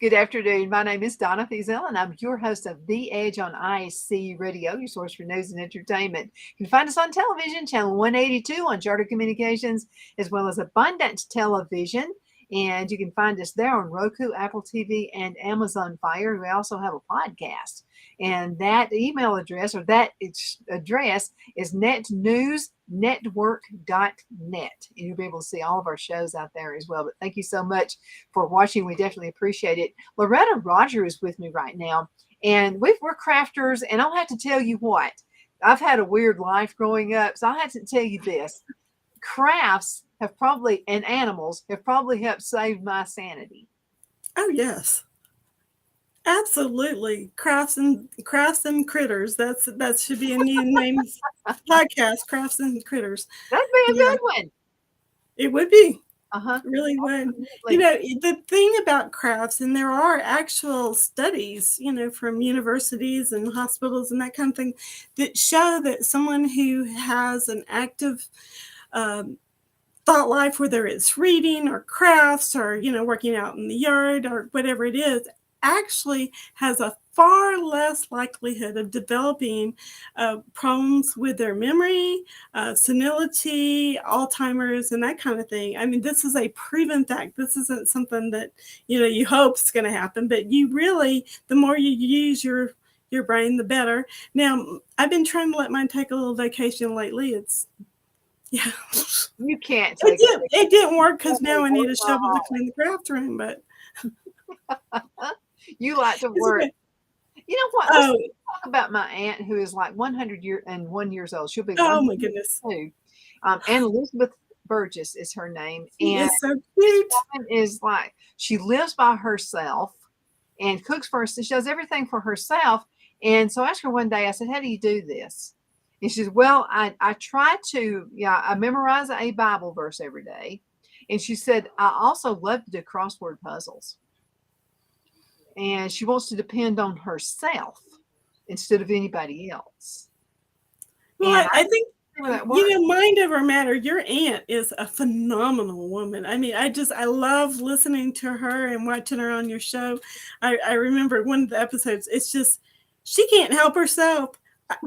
Good afternoon. My name is Donna Fiesel, and I'm your host of The Edge on IC Radio, your source for news and entertainment. You can find us on television, channel 182 on Charter Communications, as well as Abundant Television. And you can find us there on Roku, Apple TV, and Amazon Fire. And we also have a podcast. And that email address, or that address, is netnewsnetwork.net. And you'll be able to see all of our shows out there as well. But thank you so much for watching. We definitely appreciate it. Loretta Rodger is with me right now. And we're crafters. And I'll have to tell you what. I've had a weird life growing up. So I'll have to tell you this. Crafts have probably, and animals have probably helped save my sanity. Oh yes, absolutely. Crafts and critters. That should be a new name podcast. Crafts and critters. That'd be a Yeah, good one. it would be. Uh-huh. Really would. Absolutely. The thing about crafts, and there are actual studies, from universities and hospitals and that kind of thing, that show that someone who has an active thought life, whether it's reading or crafts or, working out in the yard or whatever it is, actually has a far less likelihood of developing problems with their memory, senility, Alzheimer's, and that kind of thing. I mean, this is a proven fact. This isn't something that, you hope is going to happen, but you really, the more you use your brain, the better. Now, I've been trying to let mine take a little vacation lately. Yeah. You can't take it didn't work because now I need a shovel to clean the craft room, but you like to work. You know what? Let's talk about my aunt who is like 101 years old. She'll be oh my goodness. And Elizabeth Burgess is her name. She and is so cute. Is like she lives by herself and cooks for herself. She does everything for herself. And so I asked her one day, I said, how do you do this? And she says, well, I try to, I memorize a Bible verse every day. And she said, I also love to do crossword puzzles. And she wants to depend on herself instead of anybody else. Well, I think, mind over matter, your aunt is a phenomenal woman. I mean, I love listening to her and watching her on your show. I remember one of the episodes, it's just, she can't help herself.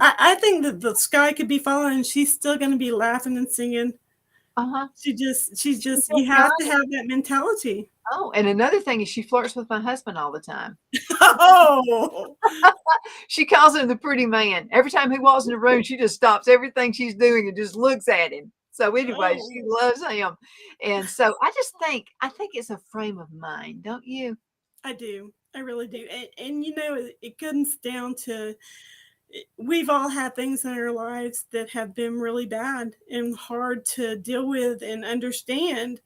I think that the sky could be falling and she's still going to be laughing and singing. Uh-huh. She's just, you have to have that mentality. Oh, and another thing is she flirts with my husband all the time. Oh. She calls him the pretty man. Every time he walks in the room, she just stops everything she's doing and just looks at him. So anyway, she loves him. And so I think it's a frame of mind, don't you? I do. I really do. And it comes down to, we've all had things in our lives that have been really bad and hard to deal with and understand.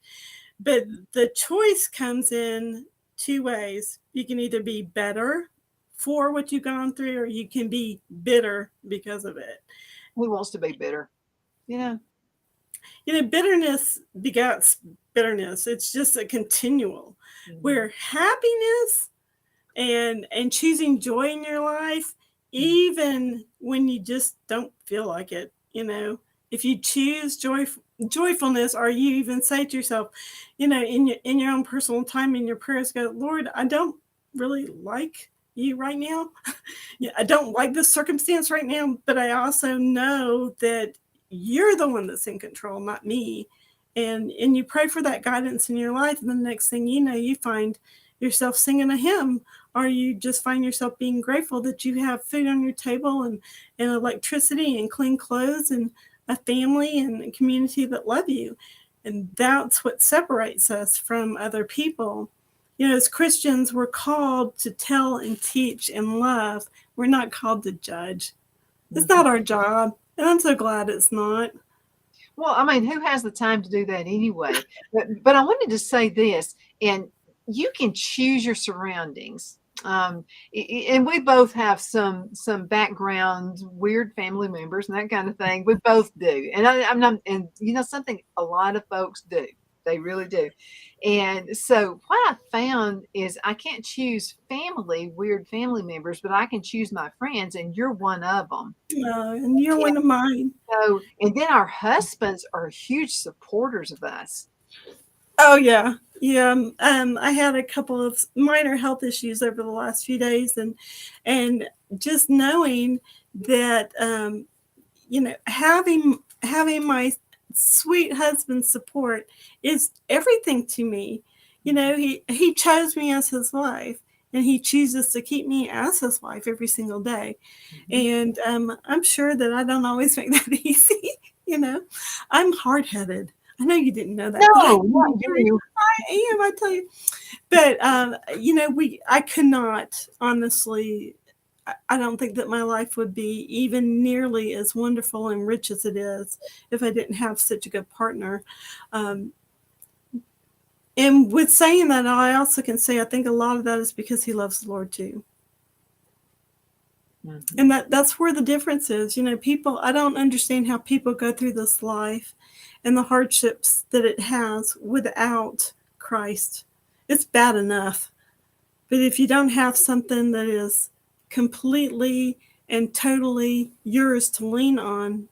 But the choice comes in two ways. You can either be better for what you've gone through, or you can be bitter because of it. Who wants to be bitter? Bitterness begets bitterness. It's just a continual. Where happiness and choosing joy in your life, even when you just don't feel like it, if you choose joyfulness, or you even say to yourself, in your own personal time, in your prayers, go, Lord, I don't really like you right now. I don't like this circumstance right now, but I also know that you're the one that's in control, not me. And you pray for that guidance in your life, and the next thing you know, you find yourself singing a hymn, or you just find yourself being grateful that you have food on your table and electricity and clean clothes and a family and a community that love you. And that's what separates us from other people. As Christians, we're called to tell and teach and love. We're not called to judge. It's not our job. And I'm so glad it's not. Well, I mean, who has the time to do that anyway? But I wanted to say this, and you can choose your surroundings. And we both have some background, weird family members and that kind of thing. We both do. And I'm not, and something a lot of folks do. They really do. And so what I found is I can't choose weird family members, but I can choose my friends, and you're one of them. And you're one of mine. So, and then our husbands are huge supporters of us. Oh yeah, yeah. I had a couple of minor health issues over the last few days, and just knowing that having my sweet husband's support is everything to me. He chose me as his wife, and he chooses to keep me as his wife every single day. And I'm sure that I don't always make that easy. I'm hard headed. I know you didn't know that, but No, not you. I am. I tell you. But I could not honestly. I don't think that my life would be even nearly as wonderful and rich as it is if I didn't have such a good partner. And with saying that, I also can say I think a lot of that is because he loves the Lord too. Mm-hmm. And that's where the difference is. People, I don't understand how people go through this life and the hardships that it has without Christ. It's bad enough. But if you don't have something that is completely and totally yours to lean on,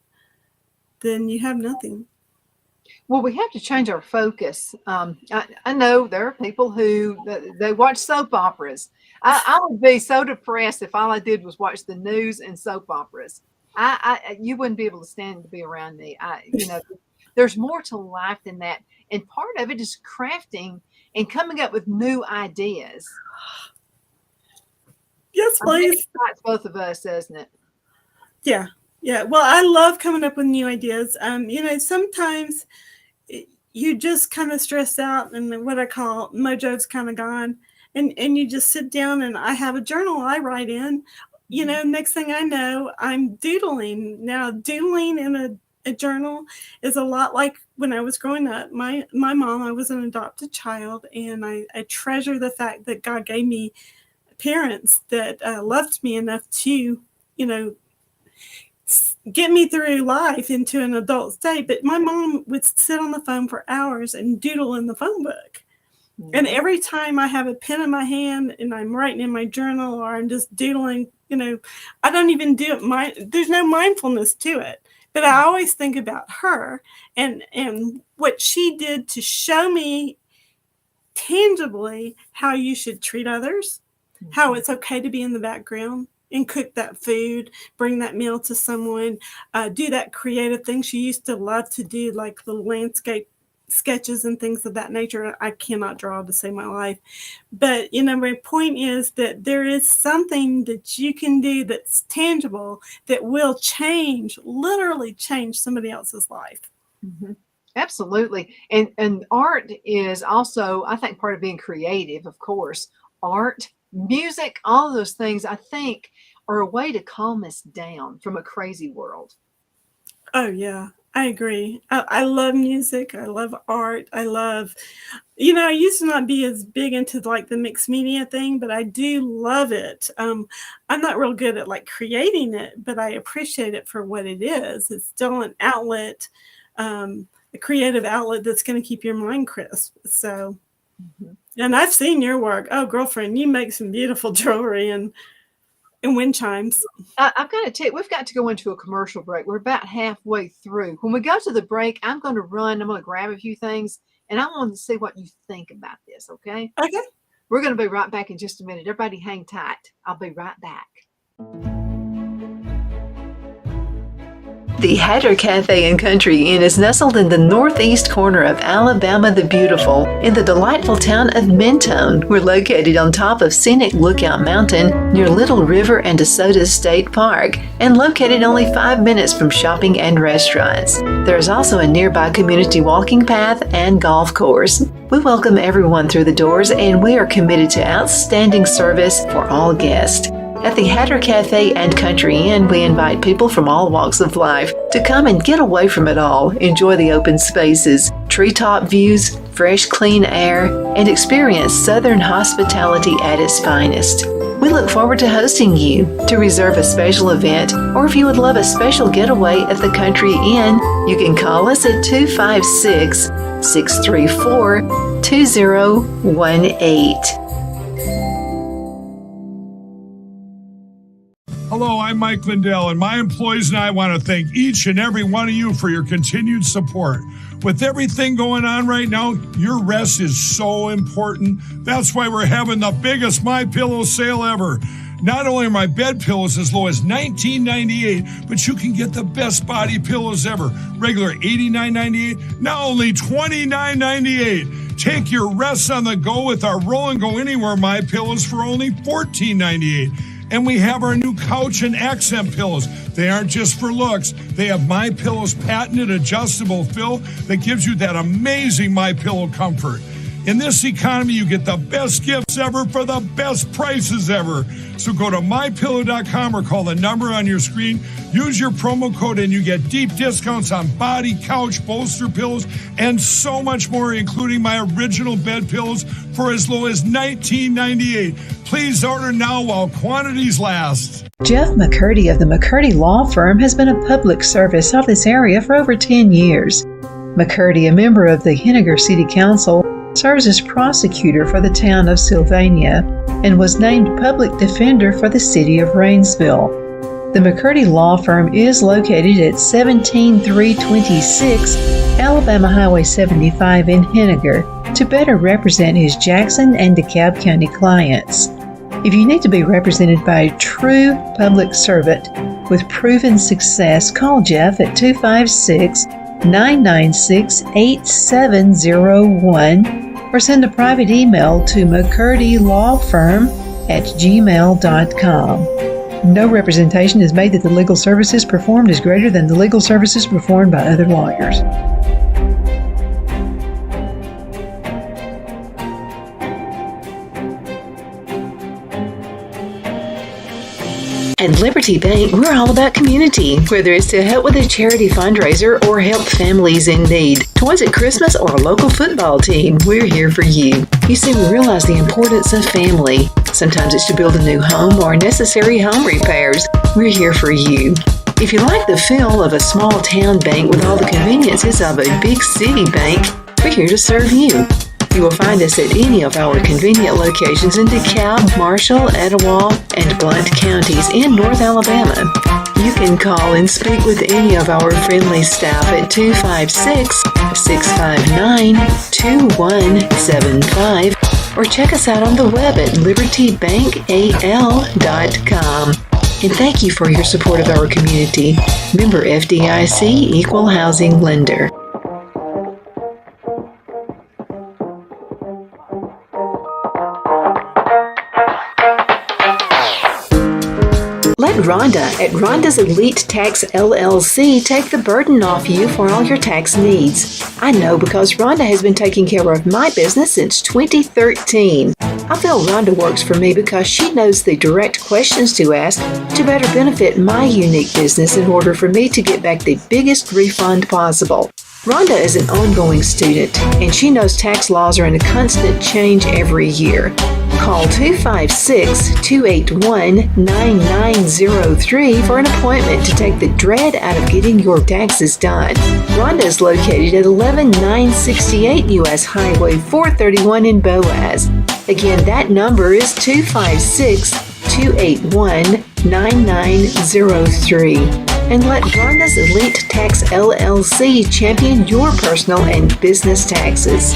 then you have nothing. Well, we have to change our focus. I know there are people who they watch soap operas. I would be so depressed if all I did was watch the news and soap operas. You wouldn't be able to stand to be around me. There's more to life than that, and part of it is crafting and coming up with new ideas. Yes, please. It's both of us, doesn't it? Yeah. Yeah. Well, I love coming up with new ideas. Sometimes you just kind of stress out and what I call mojo's kind of gone. And you just sit down, and I have a journal I write in. Next thing I know, I'm doodling. Now, doodling in a journal is a lot like when I was growing up. My mom, I was an adopted child, and I treasure the fact that God gave me parents that loved me enough to, get me through life into an adult state. But my mom would sit on the phone for hours and doodle in the phone book. Mm-hmm. And every time I have a pen in my hand and I'm writing in my journal, or I'm just doodling, I don't even do it. There's no mindfulness to it. But I always think about her and what she did to show me tangibly how you should treat others, mm-hmm. how it's okay to be in the background and cook that food, bring that meal to someone, do that creative thing she used to love to do, like the landscape sketches and things of that nature. I cannot draw to save my life. But, my point is that there is something that you can do that's tangible that will literally change somebody else's life. Mm-hmm. Absolutely. And art is also, I think, part of being creative, of course. Art, music, all of those things, I think, are a way to calm us down from a crazy world. Oh, yeah. I agree. I love music. I love art. I love, I used to not be as big into like the mixed media thing, but I do love it. I'm not real good at like creating it, but I appreciate it for what it is. It's still an outlet, a creative outlet that's going to keep your mind crisp. So, mm-hmm. And I've seen your work. Oh, girlfriend, you make some beautiful jewelry and wind chimes. I've got to tell you, we've got to go into a commercial break. We're about halfway through. When we go to the break, I'm going to grab a few things, and I want to see what you think about this, okay? Okay. We're going to be right back in just a minute. Everybody hang tight. I'll be right back. The Hatter Cafe and Country Inn is nestled in the northeast corner of Alabama the Beautiful in the delightful town of Mentone. We're located on top of scenic Lookout Mountain near Little River and DeSoto State Park and located only 5 minutes from shopping and restaurants. There is also a nearby community walking path and golf course. We welcome everyone through the doors, and we are committed to outstanding service for all guests. At the Hatter Cafe and Country Inn, we invite people from all walks of life to come and get away from it all, enjoy the open spaces, treetop views, fresh, clean air, and experience Southern hospitality at its finest. We look forward to hosting you. To reserve a special event, or if you would love a special getaway at the Country Inn, you can call us at 256-634-2018. Hello, I'm Mike Lindell, and my employees and I want to thank each and every one of you for your continued support. With everything going on right now, your rest is so important. That's why we're having the biggest MyPillow sale ever. Not only are my bed pillows as low as $19.98, but you can get the best body pillows ever. Regular $89.98, now only $29.98. Take your rest on the go with our Roll and Go Anywhere MyPillows for only $14.98. And we have our new couch and accent pillows. They aren't just for looks. They have MyPillow's patented adjustable fill that gives you that amazing MyPillow comfort. In this economy, you get the best gifts ever for the best prices ever. So go to MyPillow.com or call the number on your screen. Use your promo code and you get deep discounts on body, couch, bolster pillows, and so much more, including my original bed pillows for as low as $19.98. Please order now while quantities last. Jeff McCurdy of the McCurdy Law Firm has been a public service of this area for over 10 years. McCurdy, a member of the Henniger City Council, serves as prosecutor for the town of Sylvania and was named public defender for the city of Rainsville. The McCurdy Law Firm is located at 17326 Alabama Highway 75 in Henniger to better represent his Jackson and DeKalb County clients. If you need to be represented by a true public servant with proven success, call Jeff at 256-996-8701 or send a private email to mccurdylawfirm@gmail.com. No representation is made that the legal services performed is greater than the legal services performed by other lawyers. At Liberty Bank, we're all about community, whether it's to help with a charity fundraiser or help families in need. Toys at Christmas or a local football team, we're here for you. You see, we realize the importance of family. Sometimes it's to build a new home or necessary home repairs. We're here for you. If you like the feel of a small town bank with all the conveniences of a big city bank, we're here to serve you. You will find us at any of our convenient locations in DeKalb, Marshall, Etowah, and Blount counties in North Alabama. You can call and speak with any of our friendly staff at 256-659-2175 or check us out on the web at libertybankal.com. And thank you for your support of our community. Member FDIC Equal Housing Lender. Let Rhonda at Rhonda's Elite Tax LLC take the burden off you for all your tax needs. I know because Rhonda has been taking care of my business since 2013. I feel Rhonda works for me because she knows the direct questions to ask to better benefit my unique business in order for me to get back the biggest refund possible. Rhonda is an ongoing student, and she knows tax laws are in a constant change every year. Call 256-281-9903 for an appointment to take the dread out of getting your taxes done. Rhonda is located at 11968 U.S. Highway 431 in Boaz. Again, that number is 256-281-9903. And let Rhonda's Elite Tax LLC champion your personal and business taxes.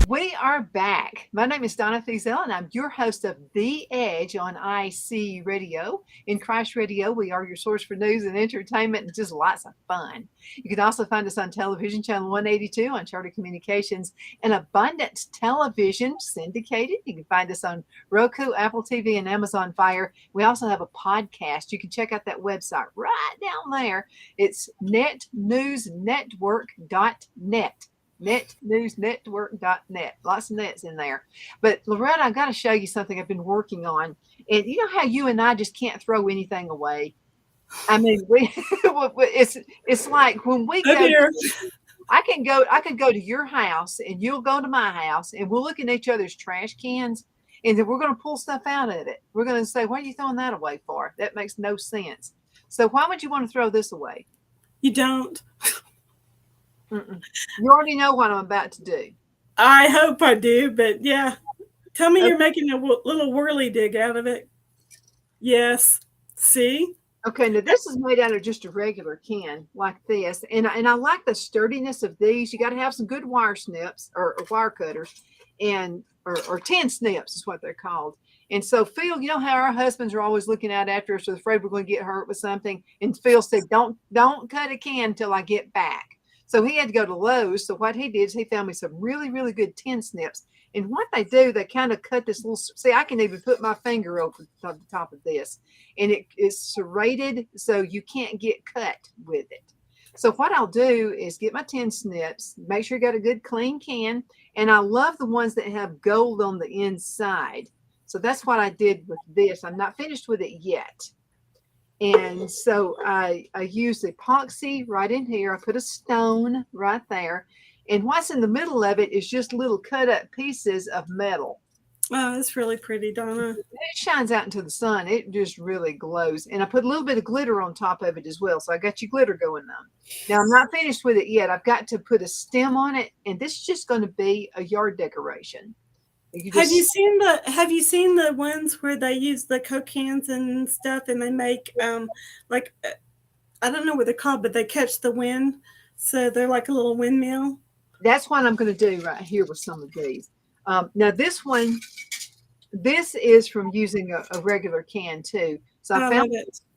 We are back. My name is Donna Thiesel, and I'm your host of The Edge on IC Radio. In Christ Radio, we are your source for news and entertainment and just lots of fun. You can also find us on television, channel 182 on Charter Communications and Abundant Television syndicated. You can find us on Roku, Apple TV, and Amazon Fire. We also have a podcast. You can check out that website right down there. It's netnewsnetwork.net. netnewsnetwork.net. Lots of nets in there. But Loretta, I've got to show you something I've been working on. And you know how you and I just can't throw anything away? I mean, it's like when we go, I could go to your house and you'll go to my house and we'll look in each other's trash cans and then we're going to pull stuff out of it. We're going to say, what are you throwing that away for? That makes no sense. So why would you want to throw this away? You don't. You already know what I'm about to do. I hope I do, but yeah. Tell me you're making a little whirly dig out of it. Yes. See? Okay, now this is made out of just a regular can like this. And I like the sturdiness of these. You got to have some good wire snips or wire cutters and or tin snips is what they're called. And so Phil, you know how our husbands are always looking out after us, afraid we're going to get hurt with something. And Phil said, don't cut a can until I get back. So he had to go to Lowe's. So what he did is he found me some really, really good tin snips. And what they do, they kind of cut this little, see, I can even put my finger over the top of this. And it is serrated so you can't get cut with it. So what I'll do is get my tin snips, make sure you got a good clean can. And I love the ones that have gold on the inside. So that's what I did with this. I'm not finished with it yet. And so I use epoxy right in here. I put a stone right there. And what's in the middle of it is just little cut up pieces of metal. Oh, that's really pretty, Donna. It shines out into the sun. It just really glows. And I put a little bit of glitter on top of it as well. So I got your glitter going on. Now, I'm not finished with it yet. I've got to put a stem on it. And this is just going to be a yard decoration. Have you seen the ones where they use the Coke cans and stuff and they make like I don't know what they're called, but they catch the wind. So they're like a little windmill. That's what I'm going to do right here with some of these. Now this one, this is from using a regular can too. So I found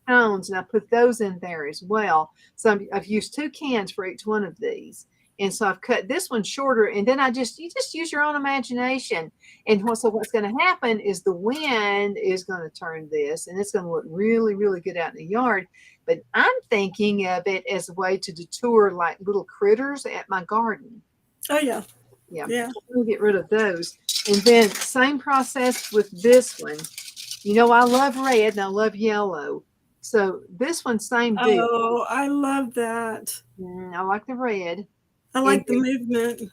stones and I put those in there as well. So I've used 2 cans for each one of these. And so I've cut this one shorter, and then you just use your own imagination. And so what's going to happen is the wind is going to turn this, and it's going to look really, really good out in the yard. But I'm thinking of it as a way to deter like little critters at my garden. Oh, yeah. Yeah. We'll get rid of those. And then same process with this one. You know, I love red and I love yellow. So this one, same deal. Oh, I love that. I like the red. I like the movement.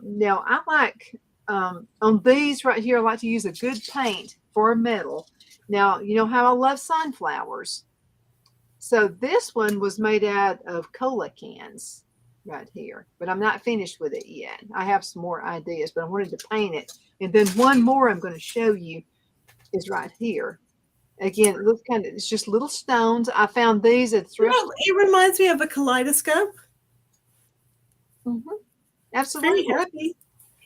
Now, I like, on these right here, I like to use a good paint for a metal. Now, you know how I love sunflowers. So this one was made out of cola cans right here. But I'm not finished with it yet. I have some more ideas, but I wanted to paint it. And then one more I'm going to show you is right here. Again, it looks it's just little stones. I found these at thrift. It reminds me of a kaleidoscope. Mm-hmm. Absolutely. Very happy.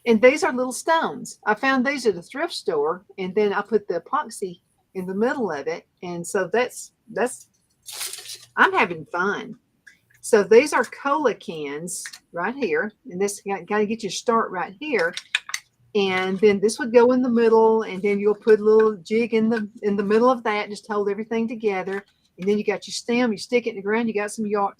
And these are little stones. I found these at a thrift store, and then I put the epoxy in the middle of it. And so that's I'm having fun. So these are cola cans right here. And this got to get you start right here. And then this would go in the middle, and then you'll put a little jig in the middle of that, just hold everything together. And then you got your stem, you stick it in the ground, you got some yard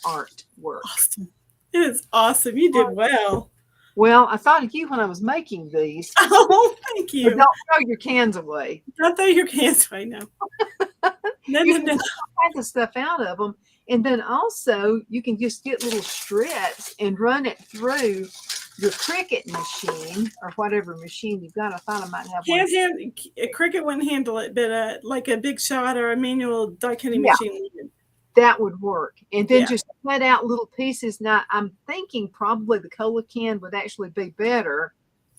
art work. Awesome. It is awesome. You did well. Well, I thought of you when I was making these. Oh, thank you. But don't throw your cans away. Don't throw your cans away now. No. Take the stuff out of them. And then also you can just get little strips and run it through your Cricut machine or whatever machine you've got. I thought I might have one. Cricut wouldn't handle it, but like a Big Shot or a manual die cutting machine. That would work. And then just cut out little pieces. Now, I'm thinking probably the cola can would actually be better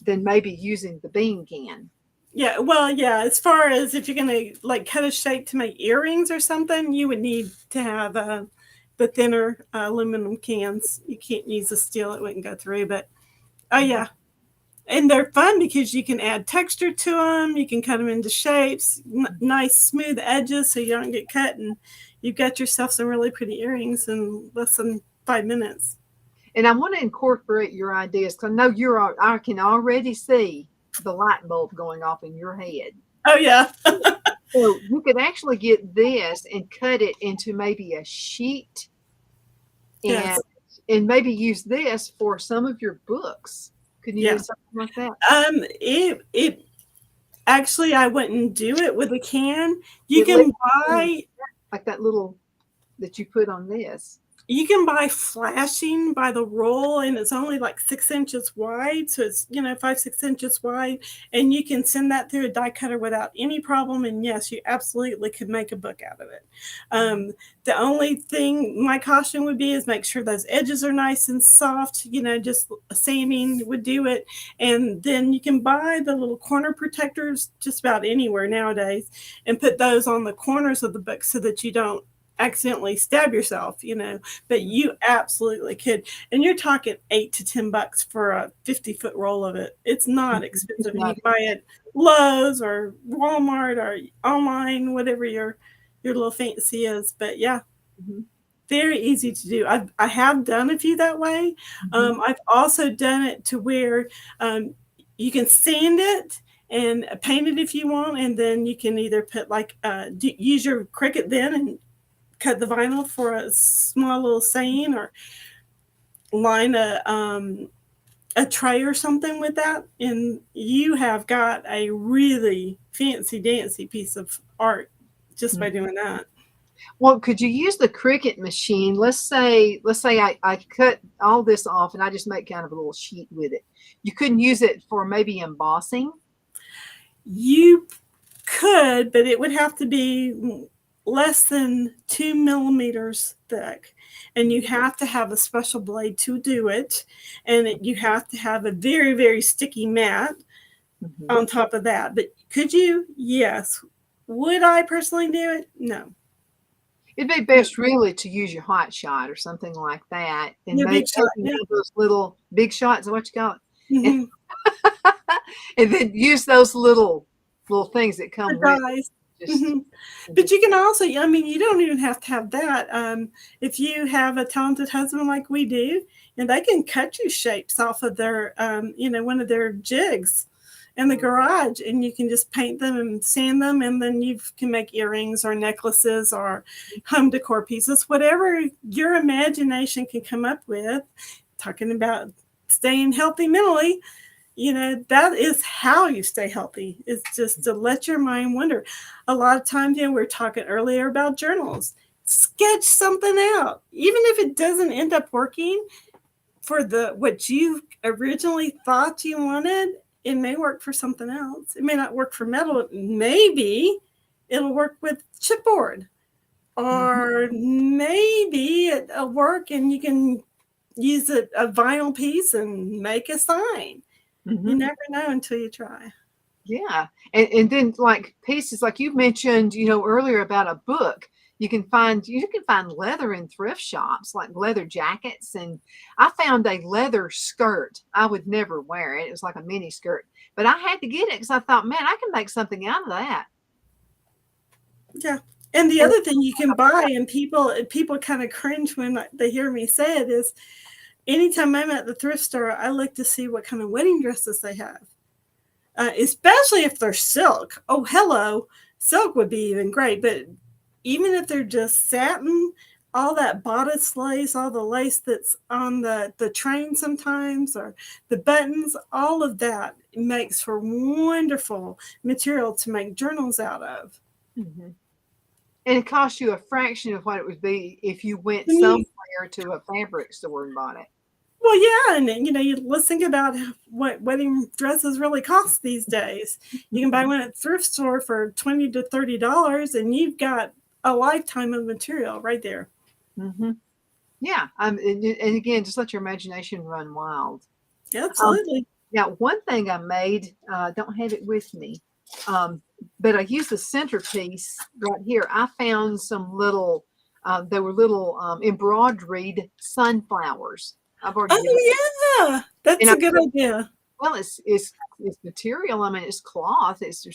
than maybe using the bean can. Yeah, well, yeah. As far as if you're going to like cut a shape to make earrings or something, you would need to have the thinner aluminum cans. You can't use the steel; it wouldn't go through. But oh yeah, and they're fun because you can add texture to them. You can cut them into shapes, nice smooth edges, so you don't get cut, and you've got yourself some really pretty earrings in less than 5 minutes. And I want to incorporate your ideas because I know I can already see the light bulb going off in your head. Oh yeah. So you could actually get this and cut it into maybe a sheet and maybe use this for some of your books. Could you do something like that? It actually, I wouldn't do it with a can. You can buy like that little that you put on this. You can buy flashing by the roll, and it's only like 6 inches wide. So it's, 5, 6 inches wide, and you can send that through a die cutter without any problem. And yes, you absolutely could make a book out of it. The only thing my caution would be is make sure those edges are nice and soft. Just sanding would do it. And then you can buy the little corner protectors just about anywhere nowadays and put those on the corners of the book so that you don't accidentally stab yourself, but you absolutely could. And you're talking $8 to $10 for a 50-foot roll of it. It's not expensive. You can buy it Lowe's or Walmart or online, whatever your little fancy is. But yeah, very easy to do. I have done a few that way. I've also done it to where you can sand it and paint it if you want, and then you can either put use your Cricut then and cut the vinyl for a small little saying, or line a tray or something with that, and you have got a really fancy dancy piece of art just by doing that. Well, could you use the Cricut machine? Let's say I cut all this off and I just make kind of a little sheet with it. You couldn't use it for maybe embossing? You could, but it would have to be less than 2 millimeters thick, and you have to have a special blade to do it, and you have to have a very, very sticky mat on top of that. But could you? Yes. Would I personally do it? No. It'd be best really to use your hot shot or something like that, and Your make big shot, yeah. those little big shots. Is what you call it, and then use those little things that come with it. But you can also, you don't even have to have that. If you have a talented husband like we do, and they can cut you shapes off of their, one of their jigs in the garage, and you can just paint them and sand them, and then you can make earrings or necklaces or home decor pieces, whatever your imagination can come up with. Talking about staying healthy mentally, that is how you stay healthy. It's just to let your mind wander. A lot of times, we were talking earlier about journals. Sketch something out. Even if it doesn't end up working for what you originally thought you wanted, it may work for something else. It may not work for metal. Maybe it'll work with chipboard. Or maybe it'll work and you can use a vinyl piece and make a sign. You never know until you try. Yeah. And then like pieces like you mentioned, earlier about a book, you can find leather in thrift shops, like leather jackets. And I found a leather skirt. I would never wear it. It was like a mini skirt, but I had to get it because I thought, man, I can make something out of that. Yeah. And the other thing you can buy, and people kind of cringe when they hear me say it, is anytime I'm at the thrift store, I look to see what kind of wedding dresses they have, especially if they're silk. Oh, hello. Silk would be even great. But even if they're just satin, all that bodice lace, all the lace that's on the train sometimes, or the buttons, all of that makes for wonderful material to make journals out of. And it costs you a fraction of what it would be if you went somewhere to a fabric store and bought it. Well, yeah, and let's think about what wedding dresses really cost these days. You can buy one at thrift store for $20 to $30, and you've got a lifetime of material right there. Yeah, and again, just let your imagination run wild. Absolutely. Now, one thing I made, don't have it with me, but I used the centerpiece right here. I found some little, they were little embroidered sunflowers. I've already. Yeah, that's a good idea. Well, it's material. I mean, it's cloth. It's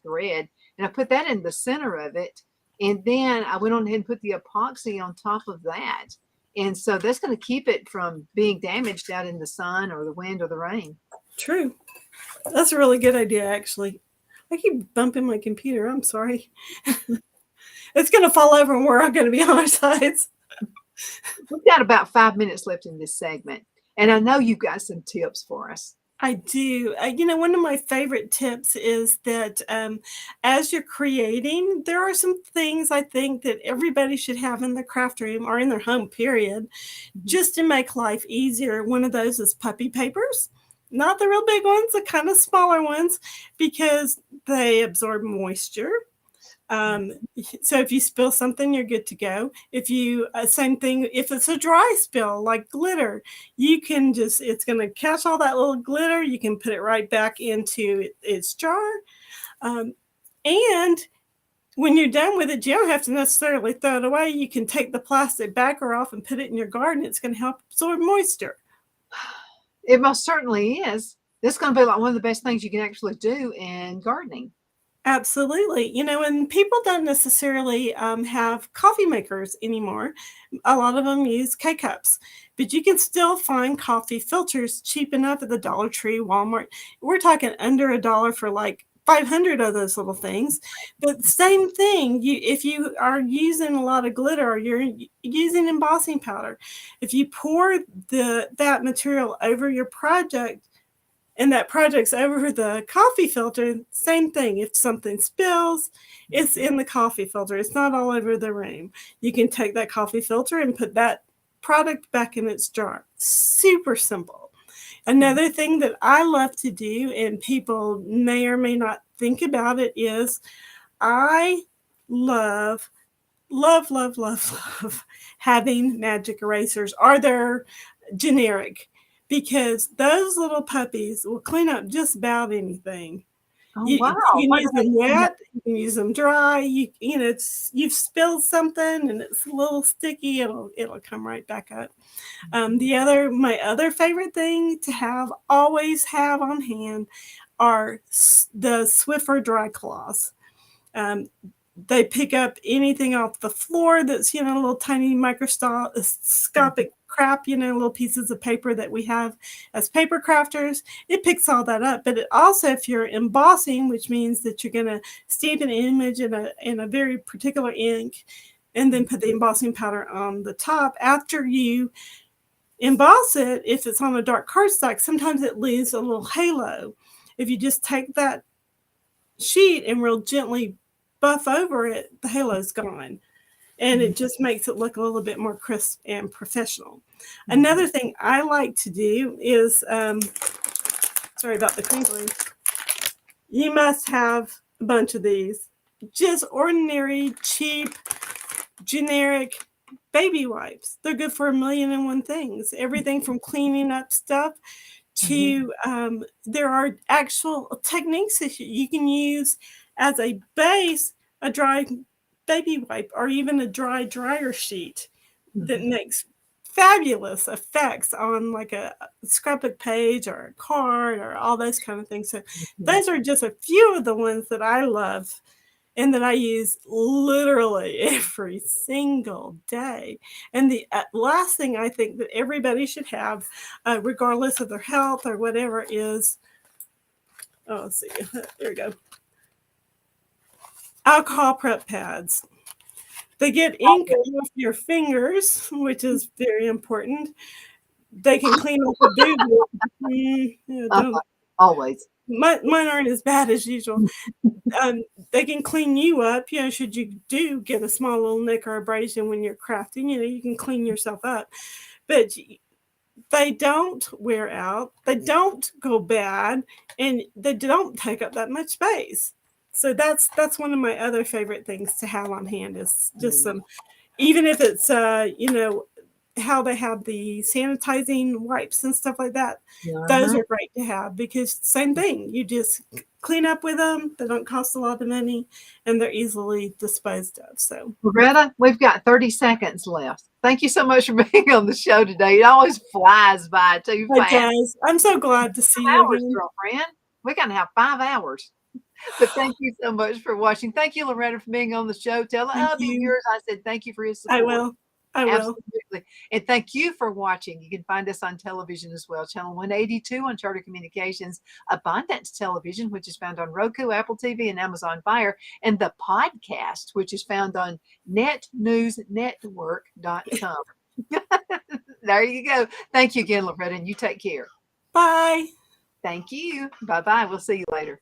thread, and I put that in the center of it, and then I went on ahead and put the epoxy on top of that, and so that's going to keep it from being damaged out in the sun or the wind or the rain. True, that's a really good idea. Actually, I keep bumping my computer. I'm sorry. It's going to fall over, and we're all going to be on our sides. We've got about 5 minutes left in this segment, and I know you've got some tips for us. I do. One of my favorite tips is that as you're creating, there are some things I think that everybody should have in their craft room or in their home, period, just to make life easier. One of those is puppy papers. Not the real big ones, the kind of smaller ones, because they absorb moisture. So if you spill something, you're good to go. If you, same thing, if it's a dry spill like glitter, you can it's going to catch all that little glitter. You can put it right back into its jar. And when you're done with it, you don't have to necessarily throw it away. You can take the plastic backer off and put it in your garden. It's going to help absorb moisture. It most certainly is. This is going to be like one of the best things you can actually do in gardening. Absolutely. And people don't necessarily have coffee makers anymore. A lot of them use K-cups, but you can still find coffee filters cheap enough at the Dollar Tree, Walmart. We're talking under $1 for like 500 of those little things. But same thing, if you are using a lot of glitter or you're using embossing powder, if you pour that material over your project, and that project's over the coffee filter, same thing. If something spills, it's in the coffee filter. It's not all over the room. You can take that coffee filter and put that product back in its jar. Super simple. Another thing that I love to do, and people may or may not think about it, is I love having magic erasers. Are there generic? Because those little puppies will clean up just about anything. Oh, You wow. can use them wet, you can use them dry. You've spilled something and it's a little sticky, it'll come right back up. My other favorite thing to always have on hand are the Swiffer dry cloths. They pick up anything off the floor that's, little tiny microscopic crap, little pieces of paper that we have as paper crafters. It picks all that up. But it also, if you're embossing, which means that you're going to stamp an image in a very particular ink and then put the embossing powder on the top, after you emboss it, if it's on a dark cardstock, sometimes it leaves a little halo. If you just take that sheet and real gently buff over it, the halo's gone. And it just makes it look a little bit more crisp and professional. Another thing I like to do is, sorry about the crinkling, you must have a bunch of these. Just ordinary, cheap, generic baby wipes. They're good for 1,000,001 things. Everything from cleaning up stuff to, there are actual techniques that you can use as a base, a dry baby wipe, or even a dry dryer sheet that makes fabulous effects on like a scrapbook page or a card or all those kind of things. So those are just a few of the ones that I love and that I use literally every single day. And the last thing I think that everybody should have, regardless of their health or whatever, is, let's see, there we go. Alcohol prep pads. They get ink off your fingers, which is very important. They can clean up the boob. Always. Mine aren't as bad as usual. They can clean you up. Should you do get a small little nick or abrasion when you're crafting, you can clean yourself up. But they don't wear out. They don't go bad, and they don't take up that much space. So that's one of my other favorite things to have on hand is just some, even if it's, how they have the sanitizing wipes and stuff like that. Those are great to have because same thing. You just clean up with them. They don't cost a lot of money and they're easily disposed of. So, Loretta, we've got 30 seconds left. Thank you so much for being on the show today. It always flies by too fast. It does. I'm so glad to see you again. Girlfriend. We're going to have 5 hours. But thank you so much for watching. Thank you, Loretta, for being on the show. Tell yours I said thank you for his support. I will. Absolutely. And thank you for watching. You can find us on television as well. Channel 182 on Charter Communications, Abundance Television, which is found on Roku, Apple TV, and Amazon Fire, and the podcast, which is found on netnewsnetwork.com. There you go. Thank you again, Loretta, and you take care. Bye. Thank you. Bye-bye. We'll see you later.